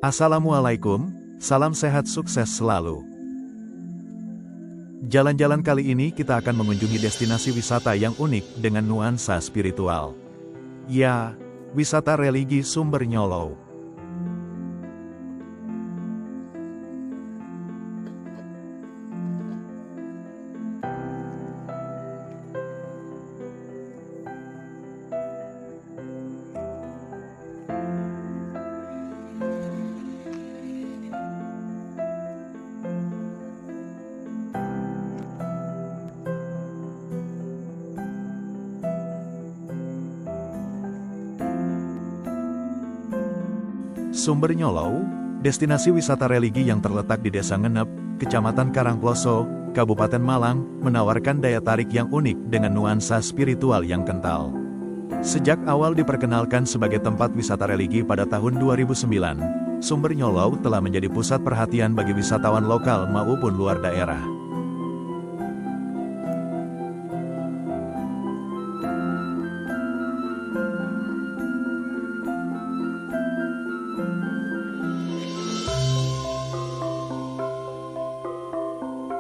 Assalamualaikum, salam sehat sukses selalu. Jalan-jalan kali ini kita akan mengunjungi destinasi wisata yang unik dengan nuansa spiritual. Ya, wisata religi Sumber Nyolou. Sumber Nyolou, destinasi wisata religi yang terletak di Desa Ngenep, Kecamatan Karangploso, Kabupaten Malang, menawarkan daya tarik yang unik dengan nuansa spiritual yang kental. Sejak awal diperkenalkan sebagai tempat wisata religi pada tahun 2009, Sumber Nyolou telah menjadi pusat perhatian bagi wisatawan lokal maupun luar daerah.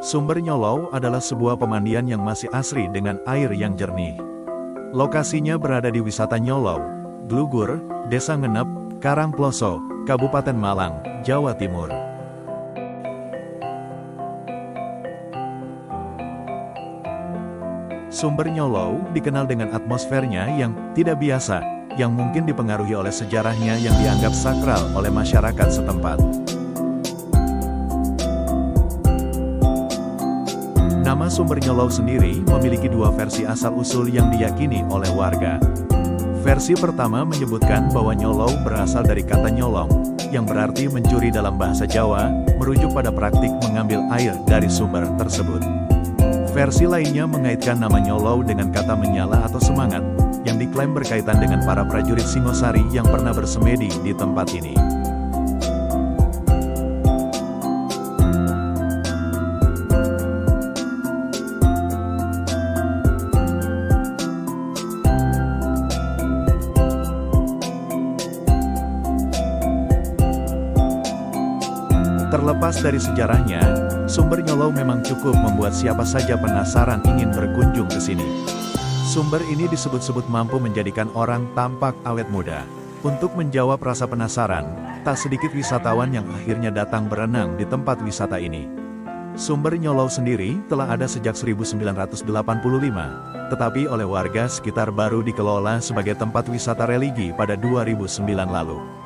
Sumber Nyolou adalah sebuah pemandian yang masih asri dengan air yang jernih. Lokasinya berada di Wisata Nyolou, Glugur, Desa Ngenep, Karangploso, Kabupaten Malang, Jawa Timur. Sumber Nyolou dikenal dengan atmosfernya yang tidak biasa, yang mungkin dipengaruhi oleh sejarahnya yang dianggap sakral oleh masyarakat setempat. Nama Sumber Nyolou sendiri memiliki dua versi asal-usul yang diyakini oleh warga. Versi pertama menyebutkan bahwa Nyolou berasal dari kata nyolong, yang berarti mencuri dalam bahasa Jawa, merujuk pada praktik mengambil air dari sumber tersebut. Versi lainnya mengaitkan nama Nyolou dengan kata menyala atau semangat, yang diklaim berkaitan dengan para prajurit Singosari yang pernah bersemedi di tempat ini. Terlepas dari sejarahnya, Sumber Nyolou memang cukup membuat siapa saja penasaran ingin berkunjung ke sini. Sumber ini disebut-sebut mampu menjadikan orang tampak awet muda. Untuk menjawab rasa penasaran, tak sedikit wisatawan yang akhirnya datang berenang di tempat wisata ini. Sumber Nyolou sendiri telah ada sejak 1985, tetapi oleh warga sekitar baru dikelola sebagai tempat wisata religi pada 2009 lalu.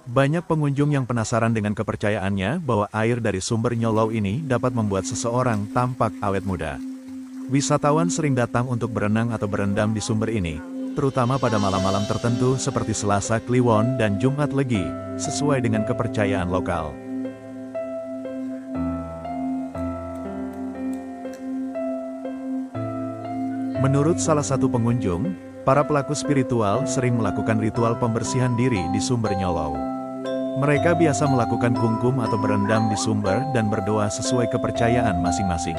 Banyak pengunjung yang penasaran dengan kepercayaannya bahwa air dari Sumber Nyolou ini dapat membuat seseorang tampak awet muda. Wisatawan sering datang untuk berenang atau berendam di sumber ini, terutama pada malam-malam tertentu seperti Selasa Kliwon dan Jumat Legi, sesuai dengan kepercayaan lokal. Menurut salah satu pengunjung, para pelaku spiritual sering melakukan ritual pembersihan diri di Sumber Nyolou. Mereka biasa melakukan kungkum atau berendam di sumber dan berdoa sesuai kepercayaan masing-masing.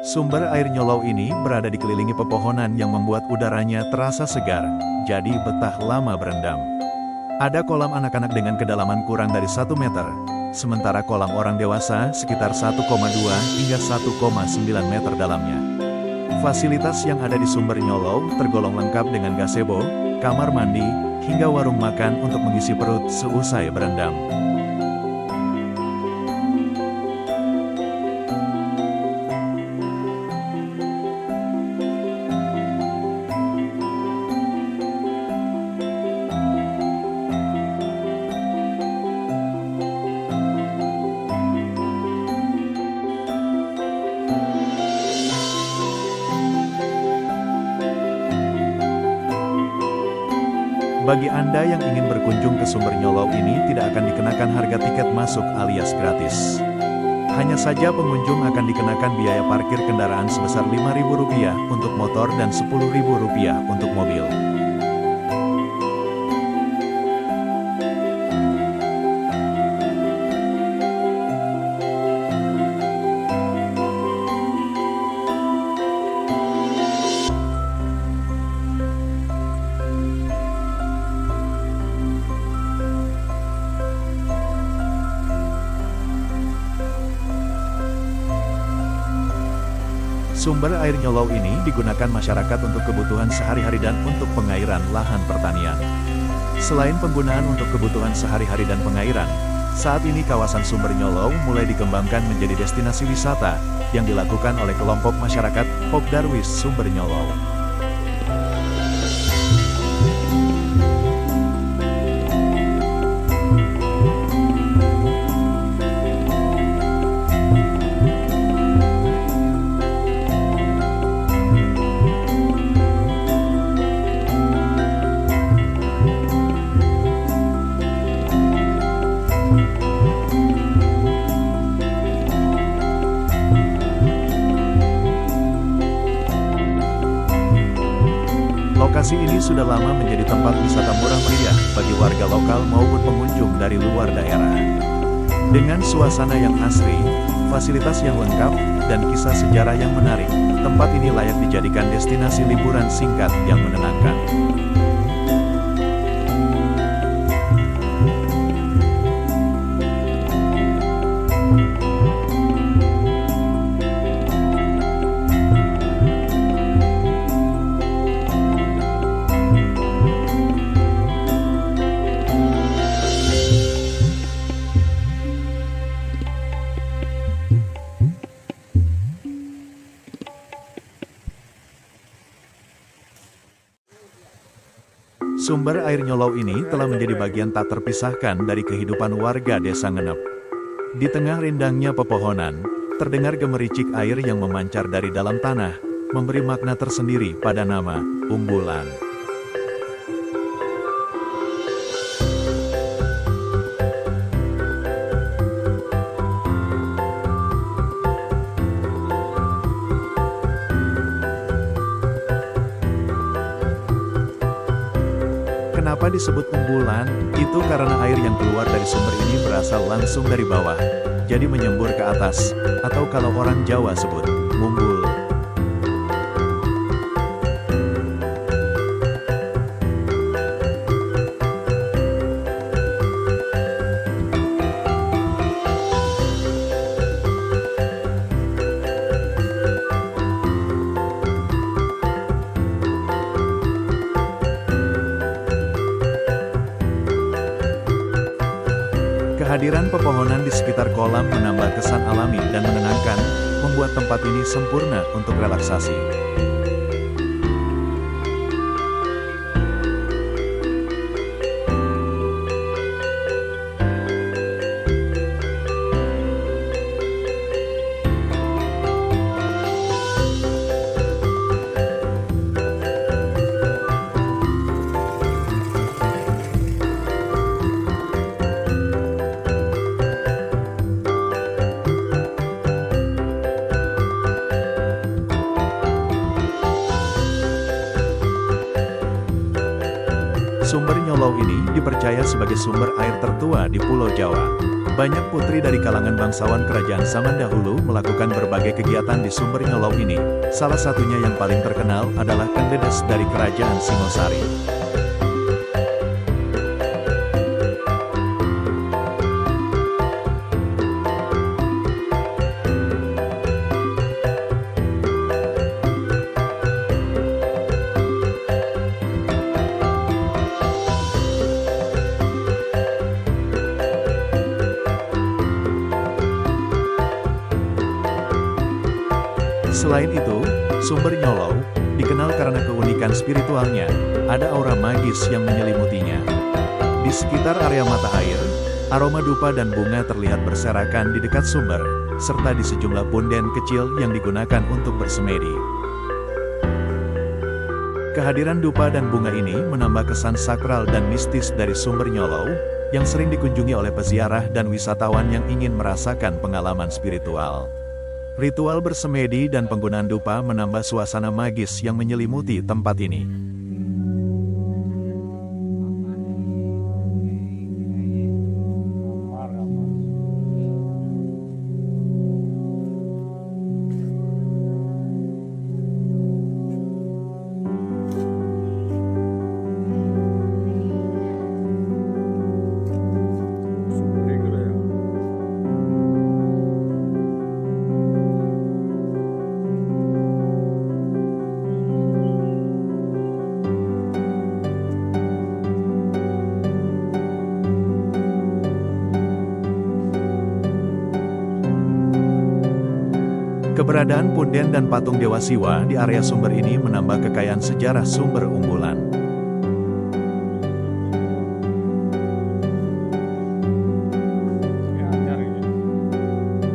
Sumber air Nyolou ini berada dikelilingi pepohonan yang membuat udaranya terasa segar, jadi betah lama berendam. Ada kolam anak-anak dengan kedalaman kurang dari 1 meter, sementara kolam orang dewasa sekitar 1,2 hingga 1,9 meter dalamnya. Fasilitas yang ada di Sumber Nyolou tergolong lengkap dengan gazebo, kamar mandi, hingga warung makan untuk mengisi perut seusai berendam. Bagi Anda yang ingin berkunjung ke Sumber Nyolou ini tidak akan dikenakan harga tiket masuk alias gratis. Hanya saja pengunjung akan dikenakan biaya parkir kendaraan sebesar Rp5.000 untuk motor dan Rp10.000 untuk mobil. Sumber air Nyolou ini digunakan masyarakat untuk kebutuhan sehari-hari dan untuk pengairan lahan pertanian. Selain penggunaan untuk kebutuhan sehari-hari dan pengairan, saat ini kawasan Sumber Nyolou mulai dikembangkan menjadi destinasi wisata yang dilakukan oleh kelompok masyarakat Pokdarwis Sumber Nyolou. Lokasi ini sudah lama menjadi tempat wisata murah meriah bagi warga lokal maupun pengunjung dari luar daerah. Dengan suasana yang asri, fasilitas yang lengkap, dan kisah sejarah yang menarik, tempat ini layak dijadikan destinasi liburan singkat yang menenangkan. Sumber air Nyolou ini telah menjadi bagian tak terpisahkan dari kehidupan warga desa Ngenep. Di tengah rindangnya pepohonan, terdengar gemericik air yang memancar dari dalam tanah, memberi makna tersendiri pada nama Umbulan. Kenapa disebut umbulan? Itu karena air yang keluar dari sumber ini berasal langsung dari bawah, jadi menyembur ke atas, atau kalau orang Jawa sebut, mumbul. Kehadiran pepohonan di sekitar kolam menambah kesan alami dan menenangkan, membuat tempat ini sempurna untuk relaksasi. Sumber Nyolou ini dipercaya sebagai sumber air tertua di Pulau Jawa. Banyak putri dari kalangan bangsawan kerajaan zaman dahulu melakukan berbagai kegiatan di Sumber Nyolou ini. Salah satunya yang paling terkenal adalah Kendedes dari Kerajaan Singosari. Selain itu, Sumber Nyolou dikenal karena keunikan spiritualnya, ada aura magis yang menyelimutinya. Di sekitar area mata air, aroma dupa dan bunga terlihat berserakan di dekat sumber, serta di sejumlah punden kecil yang digunakan untuk bersemedi. Kehadiran dupa dan bunga ini menambah kesan sakral dan mistis dari Sumber Nyolou, yang sering dikunjungi oleh peziarah dan wisatawan yang ingin merasakan pengalaman spiritual. Ritual bersemedi dan penggunaan dupa menambah suasana magis yang menyelimuti tempat ini. Keberadaan punden dan patung Dewa Siwa di area sumber ini menambah kekayaan sejarah sumber unggulan.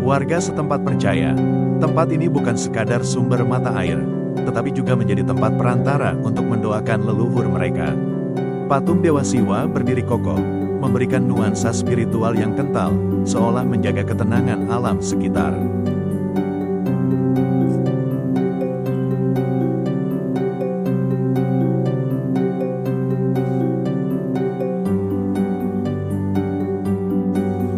Warga setempat percaya, tempat ini bukan sekadar sumber mata air, tetapi juga menjadi tempat perantara untuk mendoakan leluhur mereka. Patung Dewa Siwa berdiri kokoh, memberikan nuansa spiritual yang kental, seolah menjaga ketenangan alam sekitar.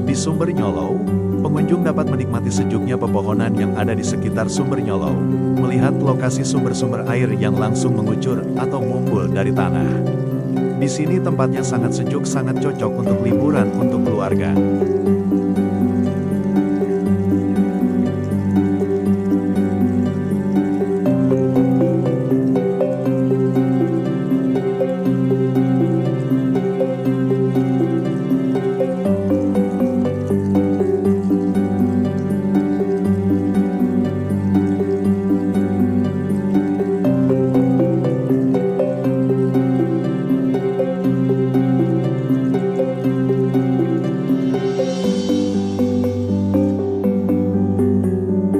Di Sumber Nyolou, pengunjung dapat menikmati sejuknya pepohonan yang ada di sekitar Sumber Nyolou, melihat lokasi sumber-sumber air yang langsung mengucur atau mumbul dari tanah. Di sini tempatnya sangat sejuk, sangat cocok untuk liburan untuk keluarga.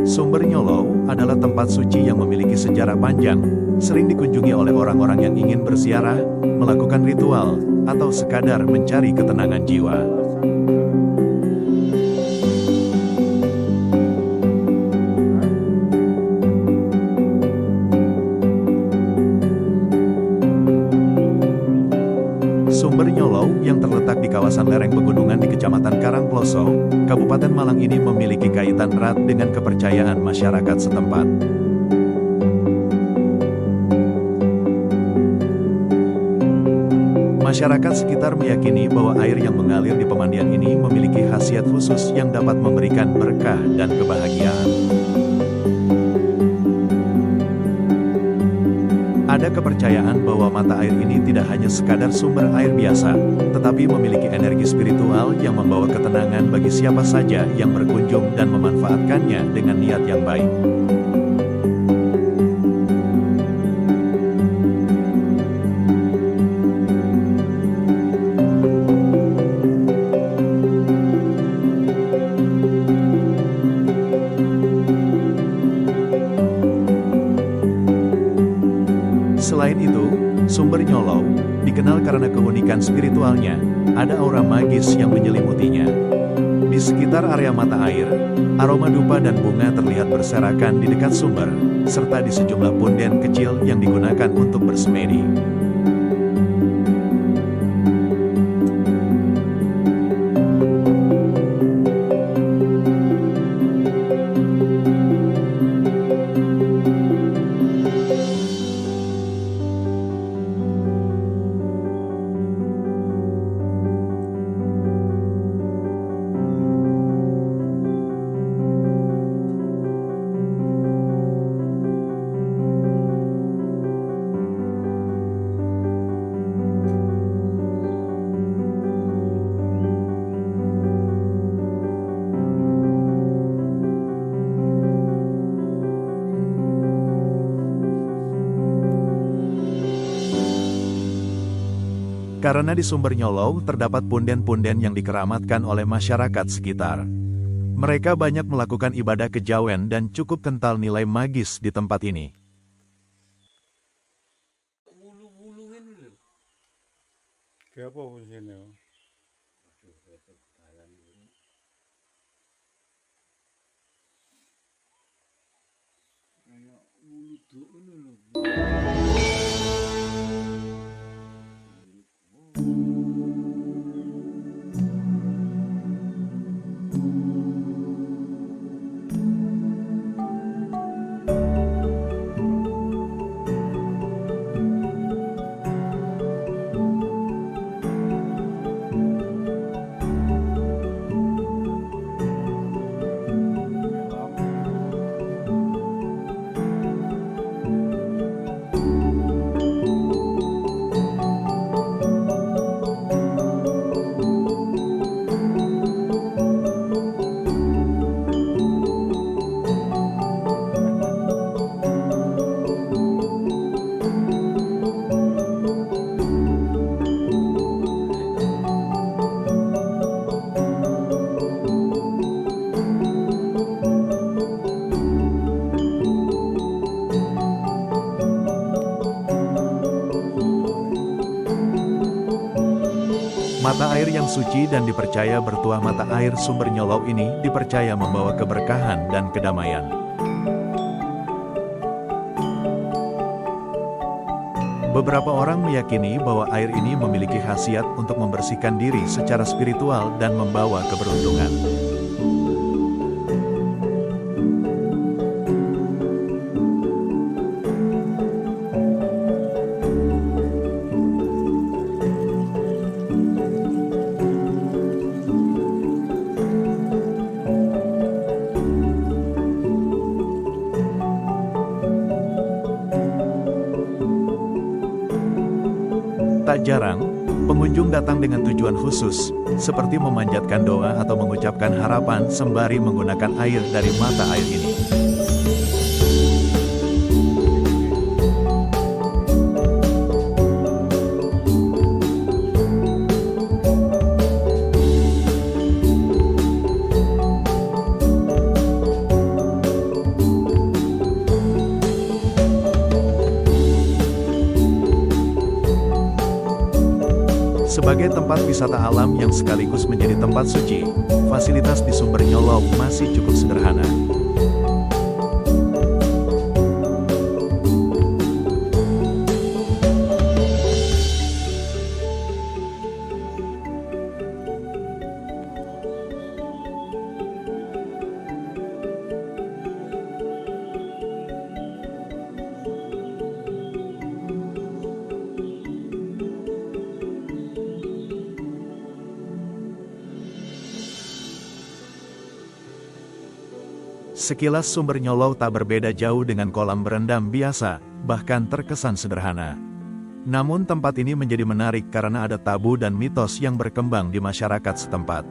Sumber Nyolou adalah tempat suci yang memiliki sejarah panjang, sering dikunjungi oleh orang-orang yang ingin berziarah, melakukan ritual, atau sekadar mencari ketenangan jiwa. Sumber Nyolou yang terletak di kawasan lereng pegunungan di Kecamatan Karangploso, Kabupaten Malang ini memiliki kaitan erat dengan kepercayaan masyarakat setempat. Masyarakat sekitar meyakini bahwa air yang mengalir di pemandian ini memiliki khasiat khusus yang dapat memberikan berkah dan kebahagiaan. Ada kepercayaan bahwa mata air ini tidak hanya sekadar sumber air biasa, tetapi memiliki energi spiritual yang membawa ketenangan bagi siapa saja yang berkunjung dan memanfaatkannya dengan niat yang baik. Selain itu, Sumber Nyolou dikenal karena keunikan spiritualnya, ada aura magis yang menyelimutinya. Di sekitar area mata air, aroma dupa dan bunga terlihat berserakan di dekat sumber, serta di sejumlah punden kecil yang digunakan untuk bersemedi. Karena di Sumber Nyolou terdapat punden-punden yang dikeramatkan oleh masyarakat sekitar. Mereka banyak melakukan ibadah kejawen dan cukup kental nilai magis di tempat ini. Kayak apa fungsinya? Mata air yang suci dan dipercaya bertuah mata air sumber Nyolou ini dipercaya membawa keberkahan dan kedamaian. Beberapa orang meyakini bahwa air ini memiliki khasiat untuk membersihkan diri secara spiritual dan membawa keberuntungan. Tak jarang, pengunjung datang dengan tujuan khusus, seperti memanjatkan doa atau mengucapkan harapan sembari menggunakan air dari mata air ini. Sebagai tempat wisata alam yang sekaligus menjadi tempat suci, fasilitas di Sumber Nyolou masih cukup sederhana. Sekilas Sumber Nyolou tak berbeda jauh dengan kolam berendam biasa, bahkan terkesan sederhana. Namun tempat ini menjadi menarik karena ada tabu dan mitos yang berkembang di masyarakat setempat.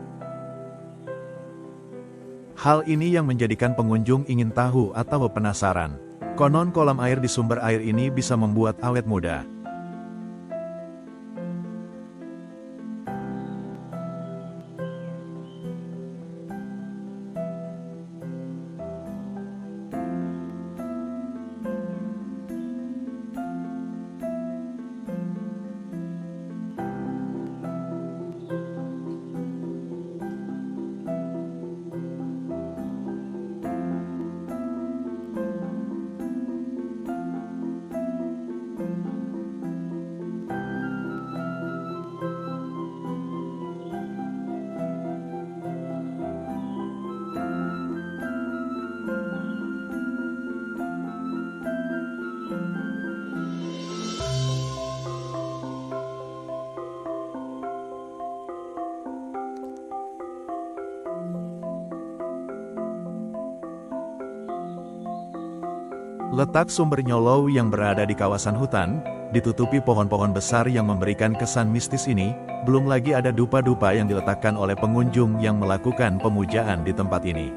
Hal ini yang menjadikan pengunjung ingin tahu atau penasaran. Konon kolam air di sumber air ini bisa membuat awet muda. Letak Sumber Nyolou yang berada di kawasan hutan, ditutupi pohon-pohon besar yang memberikan kesan mistis ini, belum lagi ada dupa-dupa yang diletakkan oleh pengunjung yang melakukan pemujaan di tempat ini.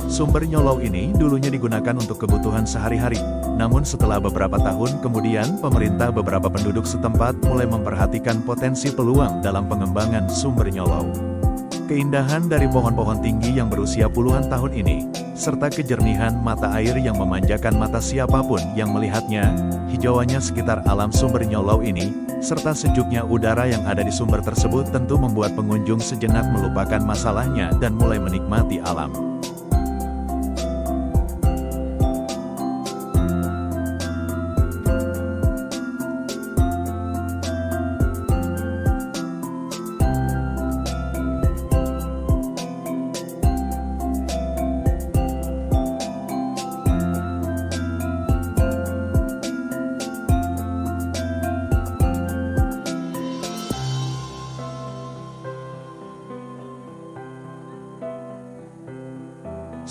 Sumber Nyolou ini dulunya digunakan untuk kebutuhan sehari-hari, namun setelah beberapa tahun kemudian pemerintah beberapa penduduk setempat mulai memperhatikan potensi peluang dalam pengembangan Sumber Nyolou. Keindahan dari pohon-pohon tinggi yang berusia puluhan tahun ini, serta kejernihan mata air yang memanjakan mata siapapun yang melihatnya, hijauannya sekitar alam Sumber Nyolou ini, serta sejuknya udara yang ada di sumber tersebut tentu membuat pengunjung sejenak melupakan masalahnya dan mulai menikmati alam.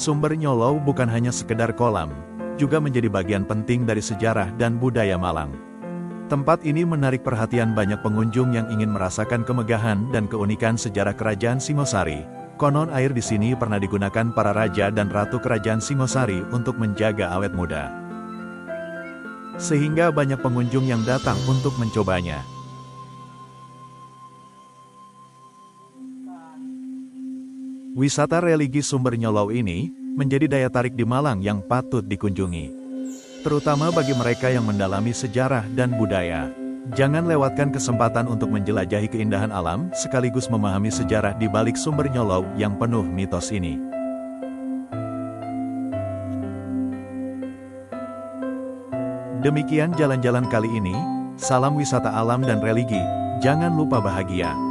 Sumber Nyolou bukan hanya sekedar kolam, juga menjadi bagian penting dari sejarah dan budaya Malang. Tempat ini menarik perhatian banyak pengunjung yang ingin merasakan kemegahan dan keunikan sejarah Kerajaan Singosari. Konon air di sini pernah digunakan para raja dan ratu Kerajaan Singosari untuk menjaga awet muda. Sehingga banyak pengunjung yang datang untuk mencobanya. Wisata religi Sumber Nyolou ini menjadi daya tarik di Malang yang patut dikunjungi. terutama bagi mereka yang mendalami sejarah dan budaya. Jangan lewatkan kesempatan untuk menjelajahi keindahan alam, sekaligus memahami sejarah di balik Sumber Nyolou yang penuh mitos ini. Demikian jalan-jalan kali ini, salam wisata alam dan religi, jangan lupa bahagia.